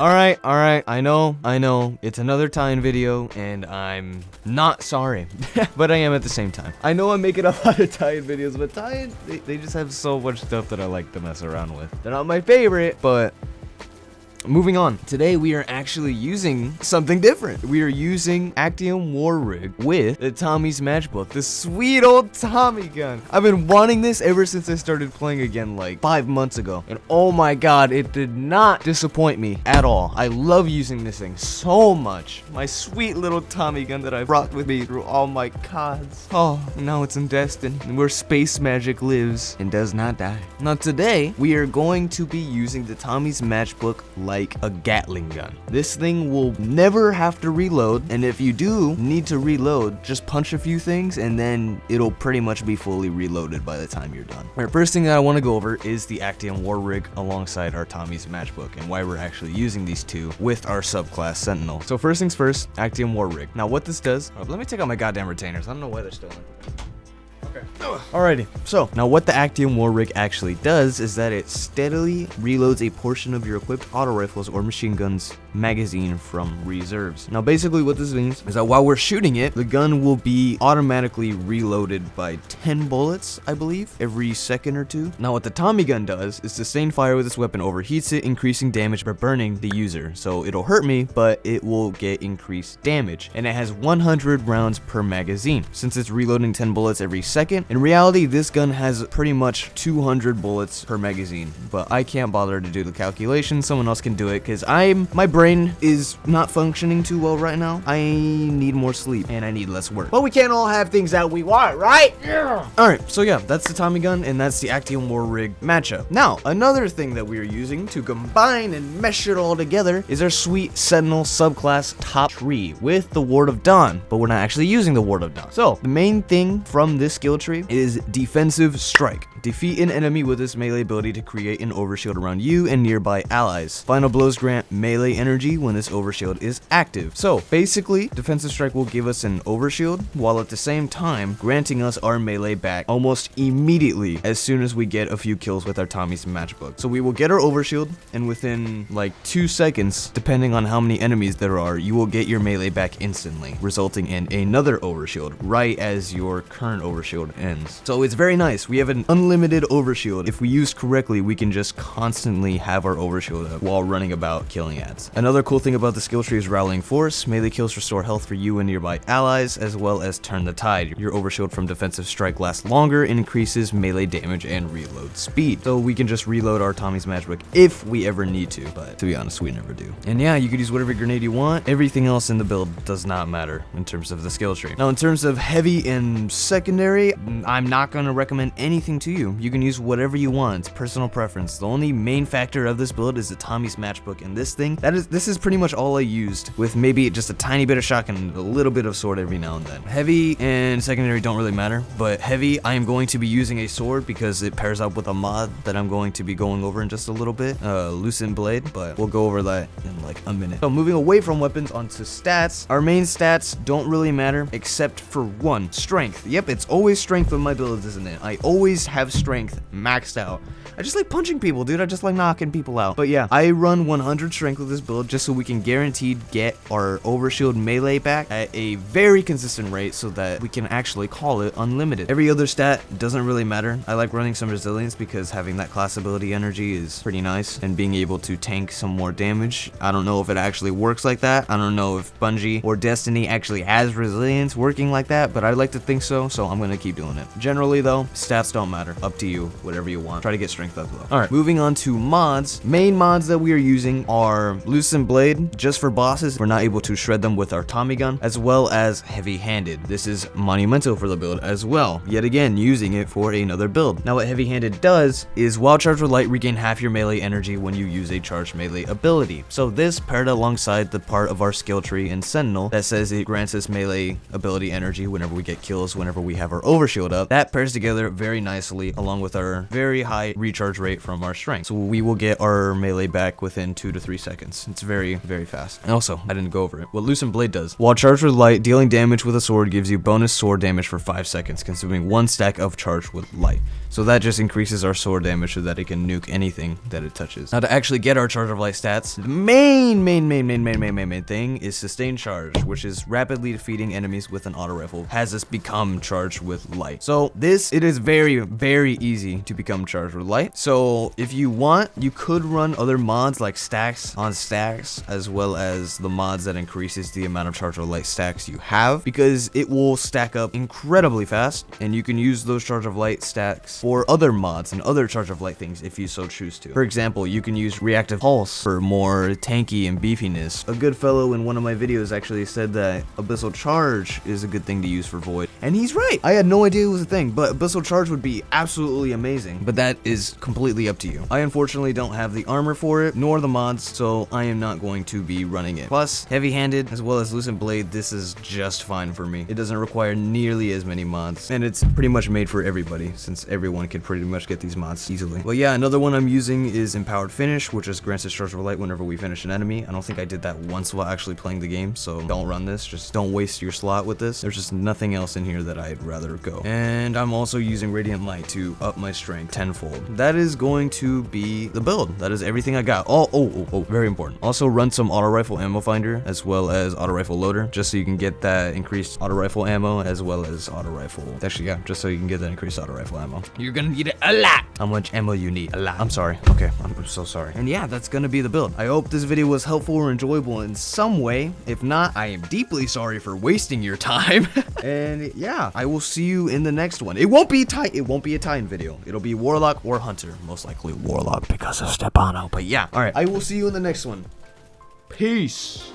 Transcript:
Alright, I know, it's another tie-in video, and I'm not sorry, but I am at the same time. I know I'm making a lot of tie-in videos, but tie-in, they just have so much stuff that I like to mess around with. They're not my favorite, but moving on. Today we are actually using something different. We are using Actium War Rig with the Tommy's Matchbook, the sweet old Tommy gun. I've been wanting this ever since I started playing again like 5 months ago, and oh my god, it did not disappoint me at all. I love using this thing so much. My sweet little Tommy gun that I've brought with me through all my CODs. Oh, now it's in Destiny, where space magic lives and does not die. Now today we are going to be using the Tommy's Matchbook like a Gatling gun. This thing will never have to reload, and if you do need to reload, just punch a few things and then it'll pretty much be fully reloaded by the time you're done. Alright, first thing that I want to go over is the Actium War Rig alongside our Tommy's Matchbook and why we're actually using these two with our subclass Sentinel. So first things first, Actium War Rig. Now what this does, let me take out my goddamn retainers. I don't know why they're still in. Okay. Alrighty, so now what the Actium War Rig actually does is that it steadily reloads a portion of your equipped auto rifles or machine guns magazine from reserves. Now basically what this means is that while we're shooting it, the gun will be automatically reloaded by 10 bullets, I believe, every second or two. Now what the Tommy gun does is sustained fire with this weapon overheats it, increasing damage by burning the user. So it'll hurt me, but it will get increased damage. And it has 100 rounds per magazine. Since it's reloading 10 bullets every second, in reality this gun has pretty much 200 bullets per magazine, but I can't bother to do the calculation. Someone else can do it because my brain is not functioning too well right now. I need more sleep and I need less work, but we can't all have things that we want, right? Yeah. Alright, so yeah, that's the Tommy gun and that's the Actium War Rig matchup. Now another thing that we are using to combine and mesh it all together is our sweet Sentinel subclass top tree with the Ward of Dawn, but we're not actually using the Ward of Dawn. So the main thing from this skill tree is Defensive Strike. Defeat an enemy with this melee ability to create an overshield around you and nearby allies. Final blows grant melee energy when this overshield is active. So basically, Defensive Strike will give us an overshield while at the same time granting us our melee back almost immediately as soon as we get a few kills with our Tommy's Matchbook. So we will get our overshield, and within like 2 seconds, depending on how many enemies there are, you will get your melee back instantly, resulting in another overshield right as your current overshield ends. So it's very nice. We have an unlimited overshield. If we use correctly, we can just constantly have our overshield up while running about killing ads. Another cool thing about the skill tree is Rallying Force. Melee kills restore health for you and nearby allies, as well as Turn the Tide. Your overshield from Defensive Strike lasts longer and increases melee damage and reload speed. So we can just reload our Tommy's Matchbook if we ever need to, but to be honest, we never do. And yeah, you could use whatever grenade you want. Everything else in the build does not matter in terms of the skill tree. Now in terms of heavy and secondary, I'm not going to recommend anything to you. You can use whatever you want. It's personal preference. The only main factor of this build is the Tommy's Matchbook, and this is pretty much all I used, with maybe just a tiny bit of shotgun and a little bit of sword every now and then. Heavy and secondary don't really matter, but heavy, I am going to be using a sword because it pairs up with a mod that I'm going to be going over in just a little bit, Loosened Blade, but we'll go over that in like a minute. So moving away from weapons onto stats, our main stats don't really matter except for one, strength. Yep, it's always strength with my builds, isn't it? I always have strength maxed out. I just like punching people, dude. I just like knocking people out. But yeah, I run 100 strength with this build just so we can guaranteed get our overshield melee back at a very consistent rate so that we can actually call it unlimited. Every other stat doesn't really matter. I like running some resilience because having that class ability energy is pretty nice, and being able to tank some more damage. I don't know if it actually works like that. I don't know if Bungie or Destiny actually has resilience working like that, but I like to think so, so I'm gonna keep doing it. Generally though, stats don't matter. Up to you, whatever you want. Try to get strength up though. Alright, moving on to mods. Main mods that we are using are Loosened Blade, just for bosses. We're not able to shred them with our Tommy gun, as well as Heavy Handed. This is monumental for the build as well. Yet again, using it for another build. Now what Heavy Handed does is while charged with light, regain half your melee energy when you use a charged melee ability. So this paired alongside the part of our skill tree in Sentinel that says it grants us melee ability energy whenever we get kills, whenever we have our overshield load up. That pairs together very nicely along with our very high recharge rate from our strength. So we will get our melee back within 2 to 3 seconds. It's very, very fast. And also, I didn't go over it. What Loosened Blade does. While charged with light, dealing damage with a sword gives you bonus sword damage for 5 seconds, consuming 1 stack of charge with light. So that just increases our sword damage so that it can nuke anything that it touches. Now to actually get our charge of light stats, the main thing is sustained charge, which is rapidly defeating enemies with an auto rifle, has us become charged with light. So it is very, very easy to become charged with light. So if you want, you could run other mods like stacks on stacks, as well as the mods that increases the amount of charge of light stacks you have, because it will stack up incredibly fast, and you can use those charge of light stacks for other mods and other charge of light things if you so choose to. For example, you can use reactive pulse for more tanky and beefiness. A good fellow in one of my videos actually said that abyssal charge is a good thing to use for void, and he's right. I had no idea it was a thing, but abyssal charge would be absolutely amazing, but that is completely up to you. I unfortunately don't have the armor for it nor the mods, so I am not going to be running it. Plus, heavy-handed as well as Loosened Blade, this is just fine for me. It doesn't require nearly as many mods, and it's pretty much made for everybody since everyone can pretty much get these mods easily. But yeah, another one I'm using is Empowered Finish, which just grants us charge of light whenever we finish an enemy. I don't think I did that once while actually playing the game, so don't run this. Just don't waste your slot with this. There's just nothing else in here that I'd rather go. And I'm also using Radiant Light to up my strength tenfold. That is going to be the build. That is everything I got. Oh, very important. Also run some auto rifle ammo finder as well as auto rifle loader, just so you can get that increased auto rifle ammo as well as auto rifle. Actually, yeah, just so you can get that increased auto rifle ammo. You're gonna need it a lot. How much ammo you need? A lot. I'm sorry. Okay, I'm so sorry. And yeah, that's gonna be the build. I hope this video was helpful or enjoyable in some way. If not, I am deeply sorry for wasting your time. And yeah, I will see you in the next one. It won't be a Titan video. It'll be Warlock or Hunter. Most likely Warlock because of Stepano. But yeah, all right. I will see you in the next one. Peace.